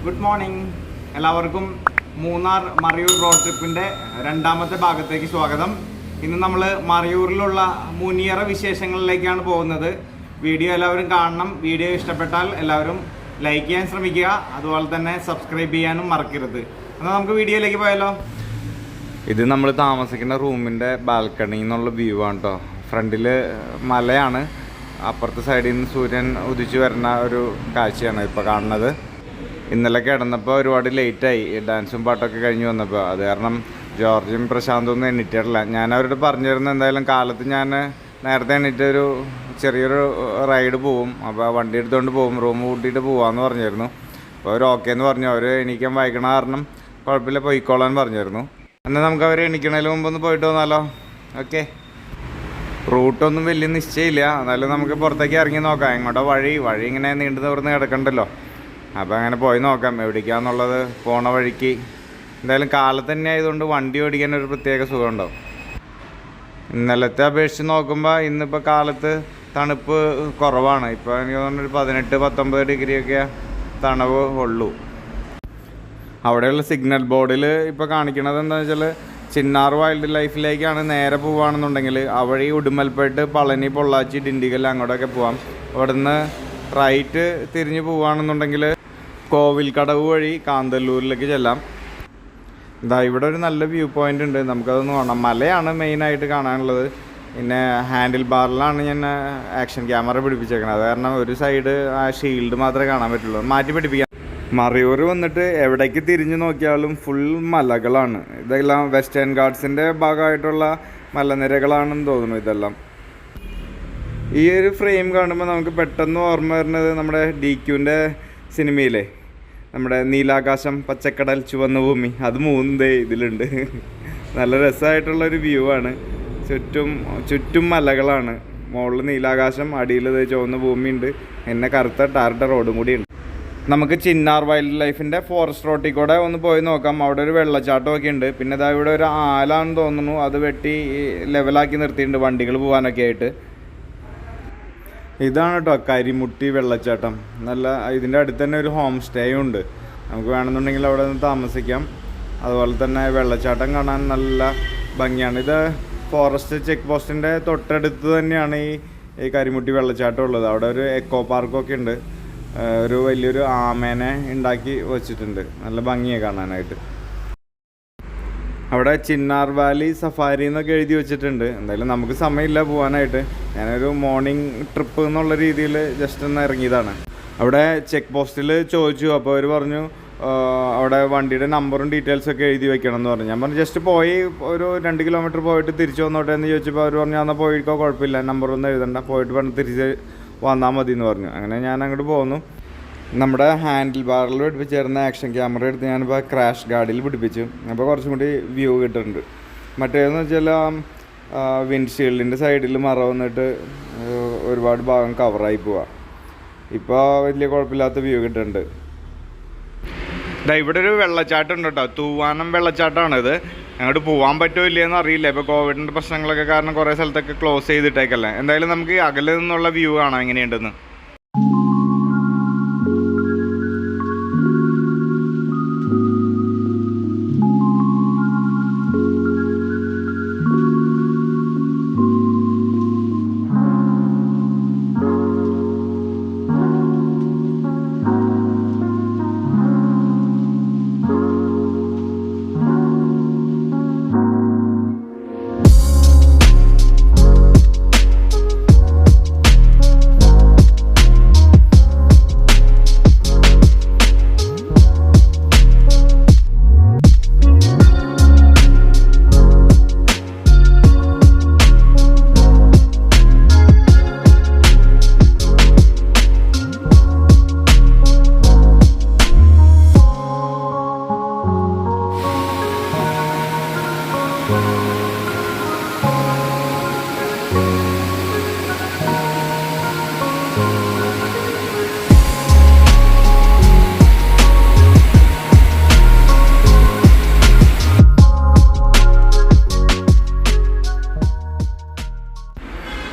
Good morning എല്ലാവർക്കും. Munnar Marayur road ട്രിപ്പിൻ്റെ രണ്ടാമത്തെ ഭാഗത്തേക്ക് സ്വാഗതം. ഇന്ന് നമ്മൾ മറയൂരിലുള്ള മുനിയറ വിശേഷങ്ങളിലേക്കാണ് പോകുന്നത്. വീഡിയോ എല്ലാവരും കാണണം. വീഡിയോ ഇഷ്ടപ്പെട്ടാൽ എല്ലാവരും ലൈക്ക് ചെയ്യാൻ ശ്രമിക്കുക. അതുപോലെ തന്നെ സബ്സ്ക്രൈബ് ചെയ്യാനും മറക്കരുത്. എന്നാൽ നമുക്ക് വീഡിയോയിലേക്ക് പോയാലോ. ഇത് നമ്മൾ താമസിക്കുന്ന റൂമിൻ്റെ ബാൽക്കണിയിൽ നിന്നുള്ള വ്യൂ ആണ് കേട്ടോ. ഫ്രണ്ടിൽ മലയാണ്, അപ്പുറത്തെ സൈഡിൽ നിന്ന് സൂര്യൻ ഉദിച്ചു വരുന്ന ഒരു കാഴ്ചയാണ് ഇപ്പോൾ കാണുന്നത്. ഇന്നലെ കിടന്നപ്പോൾ ഒരുപാട് ലേറ്റായി, ഡാൻസും പാട്ടൊക്കെ കഴിഞ്ഞ് വന്നപ്പോൾ. അത് കാരണം ജോർജും പ്രശാന്തും ഒന്നും എണീറ്റിട്ടില്ല. ഞാൻ അവരോട് പറഞ്ഞിരുന്നു എന്തായാലും കാലത്ത് ഞാൻ നേരത്തെ എണീറ്റ് ഒരു ചെറിയൊരു റൈഡ് പോവും, അപ്പോൾ വണ്ടി എടുത്തുകൊണ്ട് പോകും, റൂം കൂട്ടിയിട്ട് പോകാമെന്ന് പറഞ്ഞിരുന്നു. അപ്പോൾ അവർ ഓക്കെ എന്ന് പറഞ്ഞു. അവർ എണീക്കാൻ വായിക്കണ കാരണം കുഴപ്പമില്ല പോയിക്കോളാൻ പറഞ്ഞിരുന്നു. എന്നാൽ നമുക്ക് അവർ എണീക്കണതിന് മുമ്പ് ഒന്ന് പോയിട്ട് വന്നാലോ. ഓക്കെ. റൂട്ടൊന്നും വലിയ നിശ്ചയമില്ല, എന്നാലും നമുക്ക് പുറത്തേക്ക് ഇറങ്ങി നോക്കാം. എങ്ങോട്ടോ വഴി ഇങ്ങനെ നീണ്ടു നിവർന്ന് കിടക്കണ്ടല്ലോ. അപ്പോൾ അങ്ങനെ പോയി നോക്കാം എവിടേക്കാന്നുള്ളത്. പോണ വഴിക്ക് എന്തായാലും കാലത്ത് തന്നെ ആയതുകൊണ്ട് വണ്ടി ഓടിക്കാൻ ഒരു പ്രത്യേക സുഖം ഉണ്ടാവും. ഇന്നലത്തെ അപേക്ഷിച്ച് നോക്കുമ്പോൾ ഇന്നിപ്പോൾ കാലത്ത് തണുപ്പ് കുറവാണ്. ഇപ്പോൾ എനിക്ക് തോന്നുന്നു ഒരു 18-19 ഡിഗ്രിയൊക്കെ തണുപ്പ് ഉള്ളൂ. അവിടെയുള്ള സിഗ്നൽ ബോർഡിൽ ഇപ്പോൾ കാണിക്കണത് എന്താണെന്ന് വെച്ചാൽ ചിന്നാർ വൈൽഡ് ലൈഫിലേക്കാണ് നേരെ പോവുകയാണെന്നുണ്ടെങ്കിൽ ആ വഴി ഉടുമൽപേട്ട്, പളനി, പൊള്ളാച്ചി, ഡിണ്ടിഗൽ അങ്ങോട്ടൊക്കെ പോവാം. അവിടുന്ന് റൈറ്റ് തിരിഞ്ഞ് പോവുകയാണെന്നുണ്ടെങ്കിൽ കോവിൽക്കടവ് വഴി കാന്തല്ലൂരിലേക്ക് ചെല്ലാം. ഇതാ ഇവിടെ ഒരു നല്ല വ്യൂ പോയിൻ്റ് ഉണ്ട്, നമുക്കതൊന്ന് കാണാം. മലയാണ് മെയിനായിട്ട് കാണാനുള്ളത്. പിന്നെ ഹാൻഡിൽ ബാറിലാണ് ഞാൻ ആക്ഷൻ ക്യാമറ പിടിപ്പിച്ചേക്കുന്നത്. അത് കാരണം ഒരു സൈഡ് ആ ഷീൽഡ് മാത്രമേ കാണാൻ പറ്റുള്ളൂ, മാറ്റി പിടിപ്പിക്കാം. മറയൂർ വന്നിട്ട് എവിടേക്ക് തിരിഞ്ഞു നോക്കിയാലും ഫുൾ മലകളാണ്. ഇതെല്ലാം വെസ്റ്റേൺ ഗാർഡ്സിൻ്റെ ഭാഗമായിട്ടുള്ള മലനിരകളാണെന്ന് തോന്നുന്നു ഇതെല്ലാം. ഈ ഒരു ഫ്രെയിം കാണുമ്പോൾ നമുക്ക് പെട്ടെന്ന് ഓർമ്മ വരുന്നത് നമ്മുടെ DQൻ്റെ സിനിമയിലെ നമ്മുടെ നീലാകാശം, പച്ചക്കടൽ, ചുവന്ന ഭൂമി, അത് മൂന്ന് ഇതിലുണ്ട്. നല്ല രസമായിട്ടുള്ളൊരു വ്യൂ ആണ്. ചുറ്റും മലകളാണ്. മുകളിൽ നീലാകാശം, അടിയിൽ ചുവന്ന ഭൂമിയുണ്ട്, പിന്നെ കറുത്ത ടാറിട്ട റോഡും കൂടി ഉണ്ട്. നമുക്ക് ചിന്നാർ വൈൽഡ് ലൈഫിൻ്റെ ഫോറസ്റ്റ് റോട്ടിൽ കൂടെ ഒന്ന് പോയി നോക്കാം. അവിടെ ഒരു വെള്ളച്ചാട്ടമൊക്കെ ഉണ്ട്. പിന്നെ ഇതാ ഇവിടെ ഒരു ആലാണെന്ന് തോന്നുന്നു, അത് വെട്ടി ലെവലാക്കി നിർത്തിയിട്ടുണ്ട് വണ്ടികൾ പോകാനൊക്കെ ആയിട്ട്. ഇതാണ് കേട്ടോ കരിമുട്ടി വെള്ളച്ചാട്ടം. നല്ല ഇതിൻ്റെ അടുത്ത് തന്നെ ഒരു ഹോം സ്റ്റേയും ഉണ്ട്. നമുക്ക് വേണമെന്നുണ്ടെങ്കിൽ അവിടെ നിന്ന് താമസിക്കാം. അതുപോലെ തന്നെ വെള്ളച്ചാട്ടം കാണാൻ നല്ല ഭംഗിയാണ്. ഇത് ഫോറസ്റ്റ് ചെക്ക് പോസ്റ്റിൻ്റെ തൊട്ടടുത്ത് തന്നെയാണ് ഈ കരിമുട്ടി വെള്ളച്ചാട്ടം ഉള്ളത്. അവിടെ ഒരു എക്കോ പാർക്കൊക്കെ ഉണ്ട്. ഒരു വലിയൊരു ആമേനെ ഉണ്ടാക്കി വച്ചിട്ടുണ്ട്. നല്ല ഭംഗിയാണ് കാണാനായിട്ട്. അവിടെ ചിന്നാർ വാലി സഫാരി എന്നൊക്കെ എഴുതി വെച്ചിട്ടുണ്ട്. എന്തായാലും നമുക്ക് സമയമില്ല പോകാനായിട്ട്. ഞാനൊരു മോർണിംഗ് ട്രിപ്പ് എന്നുള്ള രീതിയിൽ ജസ്റ്റ് ഒന്ന് ഇറങ്ങിയതാണ്. അവിടെ ചെക്ക് പോസ്റ്റിൽ ചോദിച്ചു. അപ്പോൾ അവർ പറഞ്ഞു അവിടെ വണ്ടിയുടെ നമ്പറും ഡീറ്റെയിൽസൊക്കെ എഴുതി വെക്കണം എന്ന് പറഞ്ഞു. ഞാൻ പറഞ്ഞു ജസ്റ്റ് പോയി ഒരു 2 കിലോമീറ്റർ പോയിട്ട് തിരിച്ചു വന്നോട്ടെ എന്ന് ചോദിച്ചപ്പോൾ അവർ പറഞ്ഞു എന്നാൽ പോയിക്കോ, കുഴപ്പമില്ല, നമ്പറൊന്നും എഴുതണ്ട, പോയിട്ട് വേണം തിരിച്ച് വന്നാൽ മതി എന്ന് പറഞ്ഞു. അങ്ങനെ ഞാൻ അങ്ങോട്ട് പോന്നു. നമ്മുടെ ഹാൻഡിൽ ബാറിൽ പിടിപ്പിച്ചിരുന്ന ആക്ഷൻ ക്യാമറ എടുത്ത് ഞാനിപ്പോൾ ക്രാഷ് ഗാർഡിൽ പിടിപ്പിച്ചു. അപ്പോൾ കുറച്ചും കൂടി വ്യൂ കിട്ടുന്നുണ്ട്. മറ്റേതെന്ന് വെച്ചാൽ വിൻഡ്ഷീൽഡിൻ്റെ സൈഡിൽ മറ വന്നിട്ട് ഒരുപാട് ഭാഗം കവറായി പോവാം. ഇപ്പോൾ വലിയ കുഴപ്പമില്ലാത്ത വ്യൂ കിട്ടുന്നുണ്ട്. ഇവിടെ ഒരു വെള്ളച്ചാട്ടം ഉണ്ട് കേട്ടോ, തൂവാനം വെള്ളച്ചാട്ടമാണിത്. അങ്ങോട്ട് പോകാൻ പറ്റുമോ ഇല്ലയെന്ന് അറിയില്ല. ഇപ്പോൾ കോവിഡിൻ്റെ പ്രശ്നങ്ങളൊക്കെ കാരണം കുറേ സ്ഥലത്തൊക്കെ ക്ലോസ് ചെയ്തിട്ടേക്കല്ലേ. എന്തായാലും നമുക്ക് അകലെ നിന്നുള്ള വ്യൂ കാണാം എങ്ങനെയുണ്ടെന്ന്.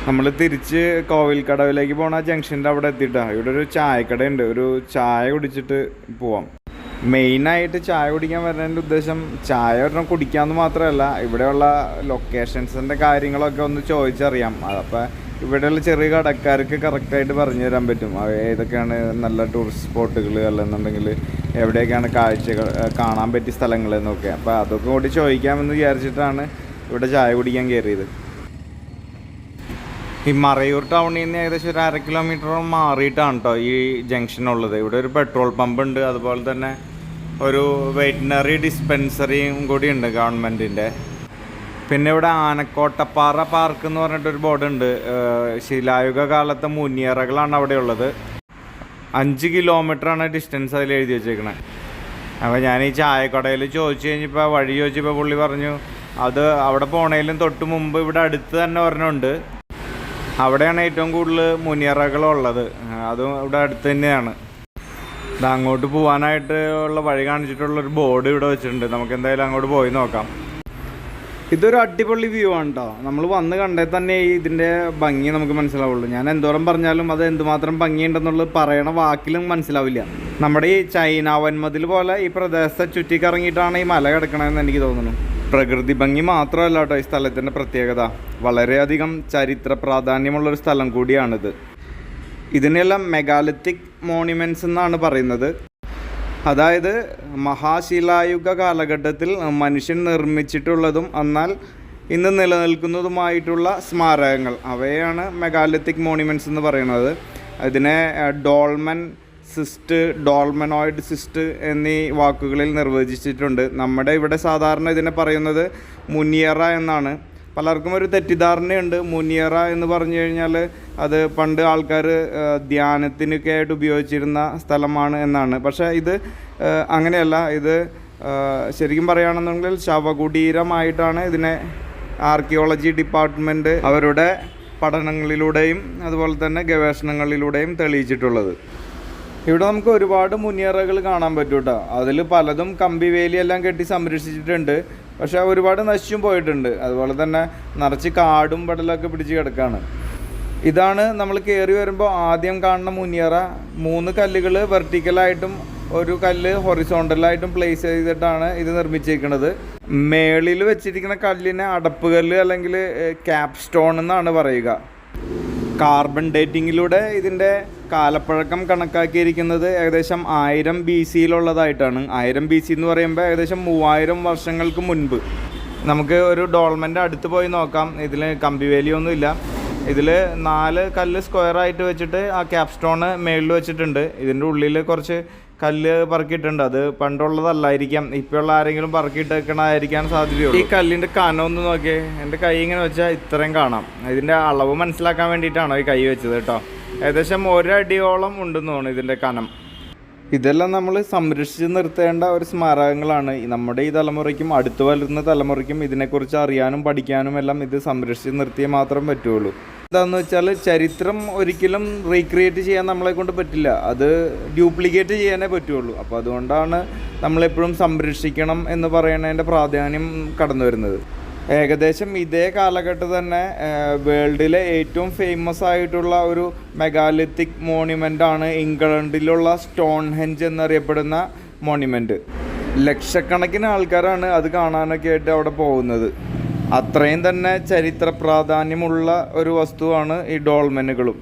നമ്മൾ തിരിച്ച് കോവിൽക്കടവിലേക്ക് പോണ ജംഗ്ഷൻ്റെ അവിടെ എത്തിയിട്ടാണ്. ഇവിടെ ഒരു ചായക്കടയുണ്ട്, ഒരു ചായ കുടിച്ചിട്ട് പോവാം. മെയിനായിട്ട് ചായ കുടിക്കാൻ വരുന്നതിൻ്റെ ഉദ്ദേശം ചായ ഒരെണ്ണം കുടിക്കാമെന്ന് മാത്രമല്ല, ഇവിടെയുള്ള ലൊക്കേഷൻസിൻ്റെ കാര്യങ്ങളൊക്കെ ഒന്ന് ചോദിച്ചറിയാം. അപ്പോൾ ഇവിടെയുള്ള ചെറിയ കടക്കാർക്ക് കറക്റ്റായിട്ട് പറഞ്ഞു തരാൻ പറ്റും ഏതൊക്കെയാണ് നല്ല ടൂറിസ്റ്റ് സ്പോട്ടുകൾ, അല്ലെന്നുണ്ടെങ്കിൽ എവിടെയൊക്കെയാണ് കാഴ്ചകൾ കാണാൻ പറ്റിയ സ്ഥലങ്ങൾ എന്നൊക്കെ. അപ്പോൾ അതൊക്കെ കൂടി ചോദിക്കാമെന്ന് വിചാരിച്ചിട്ടാണ് ഇവിടെ ചായ കുടിക്കാൻ കയറിയത്. ഈ മറയൂർ ടൗണിൽ നിന്ന് ഏകദേശം ഒരു 1/2 കിലോമീറ്ററോളം മാറിയിട്ടാണ് കേട്ടോ ഈ ജംഗ്ഷനുള്ളത്. ഇവിടെ ഒരു പെട്രോൾ പമ്പ് ഉണ്ട്, അതുപോലെ തന്നെ ഒരു വെറ്റിനറി ഡിസ്പെൻസറിയും കൂടി ഉണ്ട് ഗവൺമെൻറ്റിൻ്റെ. പിന്നെ ഇവിടെ ആനക്കോട്ടപ്പാറ പാർക്ക് എന്ന് പറഞ്ഞിട്ടൊരു ബോർഡുണ്ട്. ശിലായുഗ കാലത്തെ മുനിയറകളാണ് അവിടെ ഉള്ളത്. 5 കിലോമീറ്ററാണ് ഡിസ്റ്റൻസ് അതിൽ എഴുതി വെച്ചേക്കണേ. അപ്പോൾ ഞാൻ ഈ ചായക്കടയിൽ ചോദിച്ചു കഴിഞ്ഞപ്പോൾ വഴി ചോദിച്ചപ്പോൾ പുള്ളി പറഞ്ഞു അത് അവിടെ പോണേലും തൊട്ട് മുമ്പ് ഇവിടെ അടുത്ത് തന്നെ ഒരെണ്ണമുണ്ട്, അവിടെയാണ് ഏറ്റവും കൂടുതൽ മുനിയറകളുള്ളത്. അതും ഇവിടെ അടുത്ത് തന്നെയാണ്. ഇത് അങ്ങോട്ട് പോകാനായിട്ട് ഉള്ള വഴി കാണിച്ചിട്ടുള്ളൊരു ബോർഡ് ഇവിടെ വെച്ചിട്ടുണ്ട്. നമുക്ക് എന്തായാലും അങ്ങോട്ട് പോയി നോക്കാം. ഇതൊരു അടിപൊളി വ്യൂ ആണ് കേട്ടോ. നമ്മൾ വന്ന് കണ്ടേ തന്നെ ഇതിൻ്റെ ഭംഗി നമുക്ക് മനസ്സിലാവുള്ളൂ. ഞാൻ എന്തോരം പറഞ്ഞാലും അത് എന്തുമാത്രം ഭംഗിയുണ്ടെന്നുള്ളത് പറയണ വാക്കിലും മനസ്സിലാവില്ല. നമ്മുടെ ഈ ചൈന വൻമതിൽ പോലെ ഈ പ്രദേശത്തെ ചുറ്റിക്കറങ്ങിയിട്ടാണ് ഈ മല കിടക്കണമെന്ന് എനിക്ക് തോന്നുന്നു. പ്രകൃതി ഭംഗി മാത്രമല്ല കേട്ടോ ഈ സ്ഥലത്തിൻ്റെ പ്രത്യേകത, വളരെയധികം ചരിത്ര പ്രാധാന്യമുള്ളൊരു സ്ഥലം കൂടിയാണിത്. ഇതിനെല്ലാം മെഗാലിത്തിക് മോണ്യുമെൻറ്റ്സ് എന്നാണ് പറയുന്നത്. അതായത് മഹാശിലായുഗ കാലഘട്ടത്തിൽ മനുഷ്യൻ നിർമ്മിച്ചിട്ടുള്ളതും എന്നാൽ ഇന്ന് നിലനിൽക്കുന്നതുമായിട്ടുള്ള സ്മാരകങ്ങൾ, അവയാണ് മെഗാലിത്തിക് മോണ്യുമെൻറ്റ്സ് എന്ന് പറയുന്നത്. ഇതിനെ ഡോൾമൻ സിസ്റ്റ്, ഡോൾമനോയിഡ് സിസ്റ്റ് എന്നീ വാക്കുകളിൽ നിർവചിച്ചിട്ടുണ്ട്. നമ്മുടെ ഇവിടെ സാധാരണ ഇതിനെ പറയുന്നത് മുനിയറ എന്നാണ്. പലർക്കും ഒരു തെറ്റിദ്ധാരണയുണ്ട്. മുനിയറ എന്ന് പറഞ്ഞു കഴിഞ്ഞാൽ അത് പണ്ട് ആൾക്കാർ ധ്യാനത്തിനൊക്കെ ആയിട്ട് ഉപയോഗിച്ചിരുന്ന സ്ഥലമാണ് എന്നാണ്. പക്ഷേ ഇത് അങ്ങനെയല്ല. ഇത് ശരിക്കും പറയുകയാണെന്നുണ്ടെങ്കിൽ ശവകുടീരമായിട്ടാണ് ഇതിനെ ആർക്കിയോളജി ഡിപ്പാർട്ട്മെൻറ്റ് അവരുടെ പഠനങ്ങളിലൂടെയും അതുപോലെ തന്നെ ഗവേഷണങ്ങളിലൂടെയും തെളിയിച്ചിട്ടുള്ളത്. ഇവിടെ നമുക്ക് ഒരുപാട് മുനിയറകൾ കാണാൻ പറ്റും കേട്ടോ. അതിൽ പലതും കമ്പി വേലിയെല്ലാം കെട്ടി സംരക്ഷിച്ചിട്ടുണ്ട്, പക്ഷേ ഒരുപാട് നശിച്ചും പോയിട്ടുണ്ട്. അതുപോലെ തന്നെ നിറച്ച് കാടും പടലൊക്കെ പിടിച്ച് കിടക്കുകയാണ്. ഇതാണ് നമ്മൾ കയറി വരുമ്പോൾ ആദ്യം കാണുന്ന മുനിയറ. 3 കല്ലുകൾ വെർട്ടിക്കലായിട്ടും ഒരു കല്ല് ഹൊറിസോണ്ടലായിട്ടും പ്ലേസ് ചെയ്തിട്ടാണ് ഇത് നിർമ്മിച്ചിരിക്കുന്നത്. മേളിൽ വെച്ചിരിക്കുന്ന കല്ലിനെ അടപ്പ് കല്ല് അല്ലെങ്കിൽ ക്യാപ് സ്റ്റോൺ എന്നാണ് പറയുക. കാർബൺ ഡേറ്റിങ്ങിലൂടെ ഇതിൻ്റെ കാലപ്പഴക്കം കണക്കാക്കിയിരിക്കുന്നത് ഏകദേശം 1000 BCയിലുള്ളതായിട്ടാണ്. 1000 BC എന്ന് പറയുമ്പോൾ ഏകദേശം 3000 വർഷങ്ങൾക്ക് മുൻപ്. നമുക്ക് ഒരു ഡോൾമെൻ്റെ അടുത്ത് പോയി നോക്കാം. ഇതിൽ കമ്പിവേലിയൊന്നുമില്ല. ഇതിൽ 4 കല്ല് സ്ക്വയറായിട്ട് വെച്ചിട്ട് ആ ക്യാപ് സ്റ്റോണ് മേളിൽ വെച്ചിട്ടുണ്ട്. ഇതിൻ്റെ ഉള്ളിൽ കുറച്ച് കല്ല് പറക്കിയിട്ടുണ്ട്. അത് പണ്ടുള്ളതല്ലായിരിക്കാം, ഇപ്പോഴുള്ള ആരെങ്കിലും പറക്കിയിട്ടേക്കണമായിരിക്കാൻ സാധ്യതയുള്ളൂ. ഈ കല്ലിൻ്റെ കനം ഒന്ന് നോക്കിയേ. എൻ്റെ കൈ ഇങ്ങനെ വെച്ചാൽ ഇത്രയും കാണാം. ഇതിൻ്റെ അളവ് മനസ്സിലാക്കാൻ വേണ്ടിയിട്ടാണോ ഈ കൈ വെച്ചത് കേട്ടോ. ഏകദേശം 1 അടിയോളം ഉണ്ടെന്ന് തോന്നുന്നു ഇതിൻ്റെ കനം. ഇതെല്ലാം നമ്മൾ സംരക്ഷിച്ച് നിർത്തേണ്ട ഒരു സ്മാരകങ്ങളാണ്. നമ്മുടെ ഈ തലമുറയ്ക്കും അടുത്ത് വരുന്ന തലമുറയ്ക്കും ഇതിനെക്കുറിച്ച് അറിയാനും പഠിക്കാനും എല്ലാം ഇത് സംരക്ഷിച്ച് നിർത്തിയേ മാത്രം പറ്റുള്ളൂ. എന്താണെന്ന് വെച്ചാൽ ചരിത്രം ഒരിക്കലും റീക്രിയേറ്റ് ചെയ്യാൻ നമ്മളെ കൊണ്ട് പറ്റില്ല, അത് ഡ്യൂപ്ലിക്കേറ്റ് ചെയ്യാനേ പറ്റുള്ളൂ. അപ്പോൾ അതുകൊണ്ടാണ് നമ്മളെപ്പോഴും സംരക്ഷിക്കണം എന്ന് പറയുന്നതിൻ്റെ പ്രാധാന്യം കടന്നു വരുന്നത്. ഏകദേശം ഇതേ കാലഘട്ടം തന്നെ വേൾഡിലെ ഏറ്റവും ഫേമസ് ആയിട്ടുള്ള ഒരു മെഗാലിത്തിക് മോണ്യുമെൻ്റാണ് ഇംഗ്ലണ്ടിലുള്ള സ്റ്റോൺഹെഞ്ച് എന്നറിയപ്പെടുന്ന മോണ്യുമെൻറ്റ്. ലക്ഷക്കണക്കിന് ആൾക്കാരാണ് അത് കാണാനൊക്കെ ആയിട്ട് അവിടെ പോകുന്നത്. അത്രയും തന്നെ ചരിത്ര പ്രാധാന്യമുള്ള ഒരു വസ്തുവാണ് ഈ ഡോൾമെനുകളും.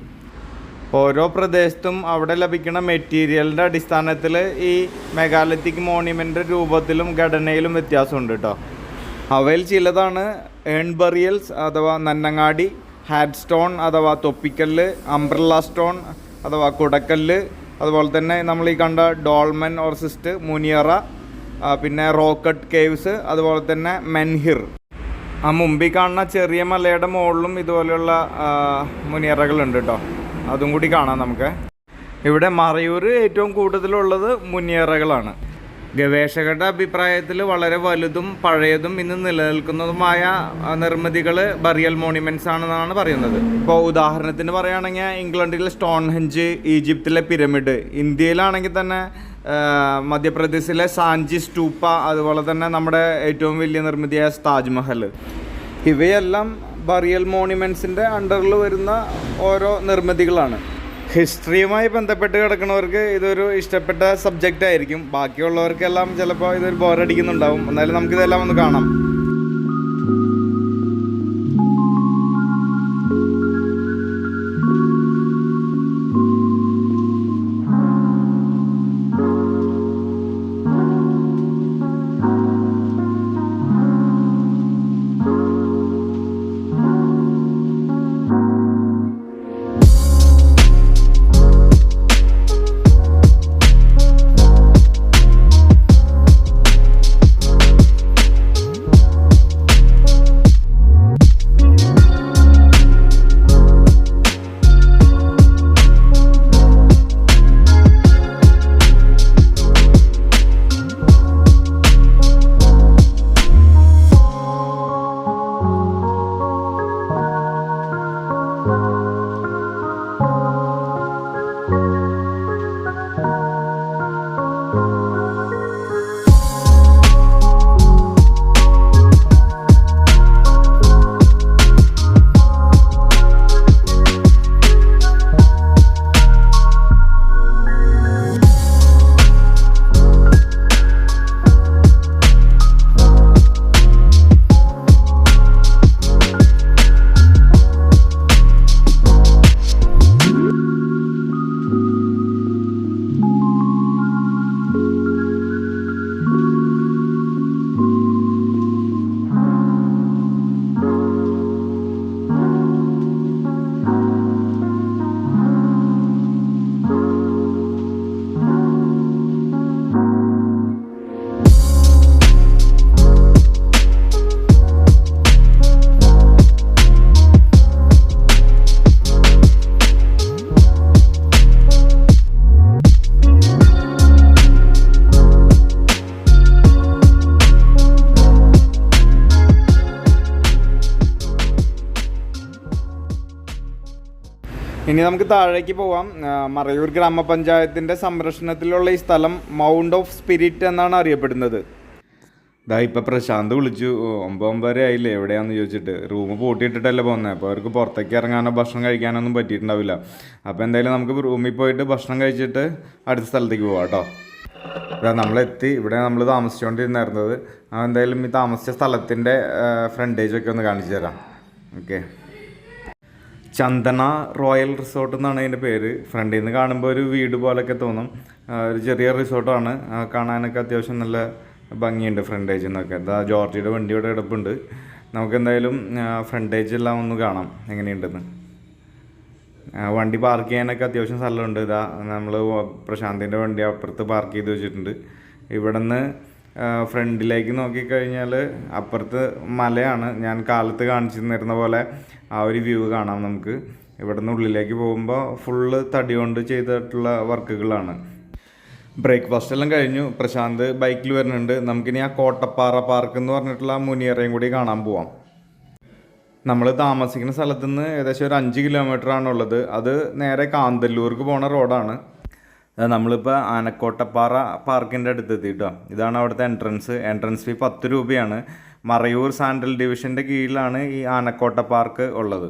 ഓരോ പ്രദേശത്തും അവിടെ ലഭിക്കുന്ന മെറ്റീരിയലിൻ്റെ അടിസ്ഥാനത്തിൽ ഈ മെഗാലിത്തിക് മോണ്യുമെൻ്റ് രൂപത്തിലും ഘടനയിലും വ്യത്യാസമുണ്ട് കേട്ടോ. അവയിൽ ചിലതാണ് ഏൺ ബറിയൽസ് അഥവാ നന്നങ്ങാടി, ഹാഡ് സ്റ്റോൺ അഥവാ തൊപ്പിക്കല്ല്, അംബ്രല്ല സ്റ്റോൺ അഥവാ കുടക്കല്ല്, അതുപോലെ തന്നെ നമ്മൾ ഈ കണ്ട ഡോൾമൻ ഓർ സിസ്റ്റ്, മുനിയറ, പിന്നെ റോക്കറ്റ് കേവ്സ്, അതുപോലെ തന്നെ മെൻഹിർ. ആ മുമ്പിൽ കാണുന്ന ചെറിയ മലയുടെ മുകളിലും ഇതുപോലെയുള്ള മുനിയറകളുണ്ട് കേട്ടോ. അതും കൂടി കാണാം നമുക്ക്. ഇവിടെ മറയൂർ ഏറ്റവും കൂടുതലുള്ളത് മുനിയറകളാണ്. ഗവേഷകരുടെ അഭിപ്രായത്തിൽ വളരെ വലുതും പഴയതും ഇന്ന് നിലനിൽക്കുന്നതുമായ നിർമ്മിതികൾ ബറിയൽ മോണ്യുമെൻറ്റ്സ് ആണെന്നാണ് പറയുന്നത്. ഇപ്പോൾ ഉദാഹരണത്തിന് പറയുകയാണെങ്കിൽ ഇംഗ്ലണ്ടിലെ സ്റ്റോൺഹെഞ്ച്, ഈജിപ്തിലെ പിരമിഡ്, ഇന്ത്യയിലാണെങ്കിൽ തന്നെ മധ്യപ്രദേശിലെ സാഞ്ചി സ്റ്റൂപ്പ, അതുപോലെ തന്നെ നമ്മുടെ ഏറ്റവും വലിയ നിർമ്മിതിയായ താജ്മഹൽ. ഇവയെല്ലാം ബറിയൽ മോണ്യുമെൻറ്റ്സിൻ്റെ അണ്ടറിൽ വരുന്ന ഓരോ നിർമ്മിതികളാണ്. ഹിസ്റ്ററിയുമായി ബന്ധപ്പെട്ട് കിടക്കുന്നവർക്ക് ഇതൊരു ഇഷ്ടപ്പെട്ട സബ്ജക്റ്റ് ആയിരിക്കും. ബാക്കിയുള്ളവർക്കെല്ലാം ചിലപ്പോൾ ഇതൊരു ബോറടിക്കുന്നുണ്ടാവും. എന്നാലും നമുക്കിതെല്ലാം ഒന്ന് കാണാം. ഇനി നമുക്ക് താഴേക്ക് പോവാം. മറയൂർ ഗ്രാമപഞ്ചായത്തിൻ്റെ സംരക്ഷണത്തിലുള്ള ഈ സ്ഥലം മൗണ്ട് ഓഫ് സ്പിരിറ്റ് എന്നാണ് അറിയപ്പെടുന്നത്. ഇതാ ഇപ്പം പ്രശാന്ത് വിളിച്ചു, 9:30 ആയില്ലേ എവിടെയാണെന്ന് ചോദിച്ചിട്ട്. റൂം പൂട്ടിയിട്ടിട്ടല്ലേ പോകുന്നത്. അപ്പോൾ അവർക്ക് പുറത്തേക്ക് ഇറങ്ങാനോ ഭക്ഷണം കഴിക്കാനൊന്നും പറ്റിയിട്ടുണ്ടാവില്ല. അപ്പോൾ എന്തായാലും നമുക്ക് റൂമിൽ പോയിട്ട് ഭക്ഷണം കഴിച്ചിട്ട് അടുത്ത സ്ഥലത്തേക്ക് പോവാം കേട്ടോ. നമ്മളെത്തി. ഇവിടെ നമ്മൾ താമസിച്ചുകൊണ്ടിരുന്നായിരുന്നത്. എന്തായാലും ഈ താമസിച്ച സ്ഥലത്തിൻ്റെ ഫ്രണ്ടേജൊക്കെ ഒന്ന് കാണിച്ചു തരാം. ഓക്കെ, ചന്ദന റോയൽ റിസോർട്ട് എന്നാണ് അതിൻ്റെ പേര്. ഫ്രണ്ടിൽ നിന്ന് കാണുമ്പോൾ ഒരു വീട് പോലൊക്കെ തോന്നും. ഒരു ചെറിയ റിസോർട്ടാണ്. കാണാനൊക്കെ അത്യാവശ്യം നല്ല ഭംഗിയുണ്ട് ഫ്രണ്ടേജിൽ നിന്നൊക്കെ. എന്താ ജോർജിയുടെ വണ്ടി ഇവിടെ കിടപ്പുണ്ട്. നമുക്ക് എന്തായാലും ഫ്രണ്ടേജ് എല്ലാം ഒന്ന് കാണാം എങ്ങനെയുണ്ടെന്ന്. വണ്ടി പാർക്ക് ചെയ്യാനൊക്കെ അത്യാവശ്യം സ്ഥലമുണ്ട്. ഇതാ നമ്മൾ പ്രശാന്തിൻ്റെ വണ്ടി അപ്പുറത്ത് പാർക്ക് ചെയ്ത് വെച്ചിട്ടുണ്ട്. ഇവിടെ നിന്ന് ഫ്രണ്ടിലേക്ക് നോക്കിക്കഴിഞ്ഞാൽ അപ്പുറത്ത് മലയാണ്. ഞാൻ കാലത്ത് കാണിച്ചു തന്നിരുന്ന പോലെ ആ ഒരു വ്യൂ കാണാം നമുക്ക്. ഇവിടെ നിന്ന് ഉള്ളിലേക്ക് പോകുമ്പോൾ ഫുള്ള് തടി കൊണ്ട് ചെയ്തിട്ടുള്ള വർക്കുകളാണ്. ബ്രേക്ക്ഫാസ്റ്റ് എല്ലാം കഴിഞ്ഞു. പ്രശാന്ത് ബൈക്കിൽ വരുന്നുണ്ട്. നമുക്കിനി ആ കോട്ടപ്പാറ പാർക്ക് എന്ന് പറഞ്ഞിട്ടുള്ള മുനിയറയും കൂടി കാണാൻ പോവാം. നമ്മൾ താമസിക്കുന്ന സ്ഥലത്തു നിന്ന് ഏകദേശം ഒരു 5 കിലോമീറ്ററാണുള്ളത്. അത് നേരെ കാന്തല്ലൂർക്ക് പോണ റോഡാണ്. നമ്മളിപ്പോൾ ആനക്കോട്ടപ്പാറ പാർക്കിൻ്റെ അടുത്തെത്തി കേട്ടോ. ഇതാണ് അവിടുത്തെ എൻട്രൻസ് ഫീ 10 രൂപയാണ്. മറയൂർ സാൻട്രൽ ഡിവിഷൻ്റെ കീഴിലാണ് ഈ ആനക്കോട്ട പാർക്ക് ഉള്ളത്.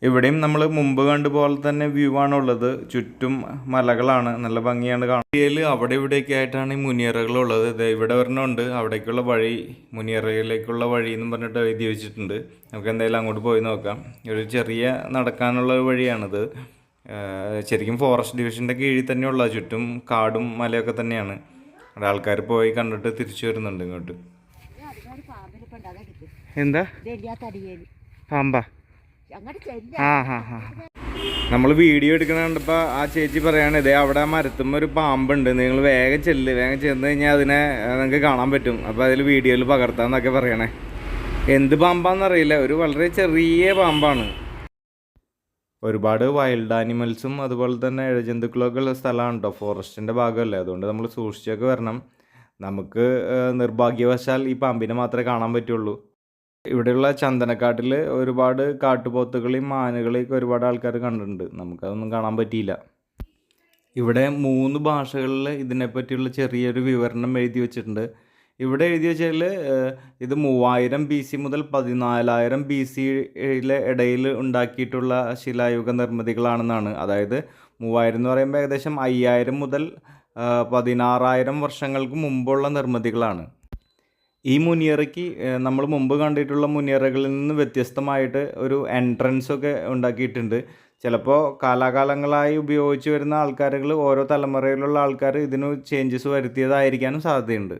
ഇവിടെയും നമ്മൾ മുമ്പ് കണ്ടുപോലെ തന്നെ വ്യൂ ആണുള്ളത്. ചുറ്റും മലകളാണ്, നല്ല ഭംഗിയാണ് കാണാൻ. അവിടെ ഇവിടെയൊക്കെ ആയിട്ടാണ് ഈ മുനിയറകളുള്ളത്. ഇവിടെ ഒരെണ്ണമുണ്ട്, അവിടേക്കുള്ള വഴി, മുനിയറയിലേക്കുള്ള വഴി എന്നും പറഞ്ഞിട്ട് എഴുതി വെച്ചിട്ടുണ്ട്. നമുക്ക് എന്തായാലും അങ്ങോട്ട് പോയി നോക്കാം. ഒരു ചെറിയ നടക്കാനുള്ള വഴിയാണിത്. ശരിക്കും ഫോറസ്റ്റ് ഡിവിഷൻ്റെ കീഴിൽ തന്നെയുള്ള ചുറ്റും കാടും മലയൊക്കെ തന്നെയാണ്. അവിടെ ആൾക്കാർ പോയി കണ്ടിട്ട് തിരിച്ചു വരുന്നുണ്ട് ഇങ്ങോട്ട്. എന്താ പാമ്പാ? നമ്മൾ വീഡിയോ എടുക്കണ കണ്ടപ്പോൾ ആ ചേച്ചി പറയാണ്, ഇതേ അവിടെ മരത്തുമ്പോൾ ഒരു പാമ്പുണ്ട്, നിങ്ങൾ വേഗം ചെല്ല്, വേഗം ചെന്ന് കഴിഞ്ഞാൽ അതിനെ നിങ്ങൾക്ക് കാണാൻ പറ്റും, അപ്പോൾ അതിൽ വീഡിയോയിൽ പകർത്താന്നൊക്കെ പറയണേ. എന്ത് പാമ്പാന്നറിയില്ല, ഒരു വളരെ ചെറിയ പാമ്പാണ്. ഒരുപാട് വൈൽഡ് ആനിമൽസും അതുപോലെ തന്നെ ഇഴജന്തുക്കളൊക്കെ ഉള്ള സ്ഥലമാണ് കേട്ടോ. ഫോറസ്റ്റിൻ്റെ ഭാഗമല്ലേ, അതുകൊണ്ട് നമ്മൾ സൂക്ഷിച്ചൊക്കെ വരണം. നമുക്ക് നിർഭാഗ്യവശാൽ ഈ പാമ്പിനെ മാത്രമേ കാണാൻ പറ്റുള്ളൂ. ഇവിടെയുള്ള ചന്ദനക്കാട്ടിൽ ഒരുപാട് കാട്ടുപോത്തുകളെയും മാനുകളെയൊക്കെ ഒരുപാട് ആൾക്കാർ കണ്ടിട്ടുണ്ട്. നമുക്കതൊന്നും കാണാൻ പറ്റിയില്ല. ഇവിടെ 3 ഭാഷകളിൽ ഇതിനെപ്പറ്റിയുള്ള ചെറിയൊരു വിവരണം എഴുതി വെച്ചിട്ടുണ്ട്. ഇവിടെ എഴുതി വെച്ചാൽ ഇത് 3000 BC മുതൽ 14000 BCയിലെ ഇടയിൽ ഉണ്ടാക്കിയിട്ടുള്ള ശിലായുഗ നിർമ്മിതികളാണെന്നാണ്. അതായത് 3000 എന്ന് പറയുമ്പോൾ ഏകദേശം 5000 മുതൽ 16,000 വർഷങ്ങൾക്ക് മുമ്പുള്ള നിർമ്മിതികളാണ്. ഈ മുനിയറയ്ക്ക് നമ്മൾ മുമ്പ് കണ്ടിട്ടുള്ള മുനിയറകളിൽ നിന്ന് വ്യത്യസ്തമായിട്ട് ഒരു എൻട്രൻസ് ഒക്കെ ഉണ്ടാക്കിയിട്ടുണ്ട്. ചിലപ്പോൾ കാലാകാലങ്ങളായി ഉപയോഗിച്ച് വരുന്ന ആൾക്കാരുകൾ, ഓരോ തലമുറയിലുള്ള ആൾക്കാർ ഇതിന് ചേഞ്ചസ് വരുത്തിയതായിരിക്കാനും സാധ്യതയുണ്ട്.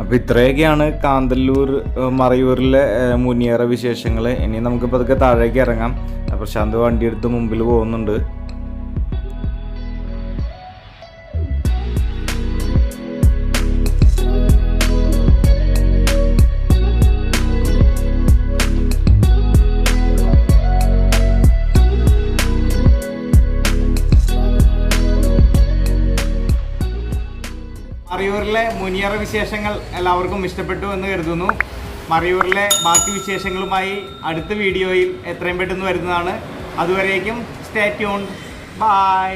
അപ്പോൾ ഇത്രയൊക്കെയാണ് കാന്തല്ലൂർ മറയൂരിലെ മുനിയറ വിശേഷങ്ങൾ. ഇനി നമുക്കിപ്പോൾ അതൊക്കെ താഴേക്ക് ഇറങ്ങാം. പ്രശാന്ത് വണ്ടിയെടുത്ത് മുമ്പിൽ പോകുന്നുണ്ട്. മറയൂരിലെ മുനിയറ വിശേഷങ്ങൾ എല്ലാവർക്കും ഇഷ്ടപ്പെട്ടു എന്ന് കരുതുന്നു. മറയൂരിലെ ബാക്കി വിശേഷങ്ങളുമായി അടുത്ത വീഡിയോയിൽ എത്രയും പെട്ടെന്ന് വരുന്നതാണ്. അതുവരേക്കും സ്റ്റേ ട്യൂൺഡ്. ബൈ.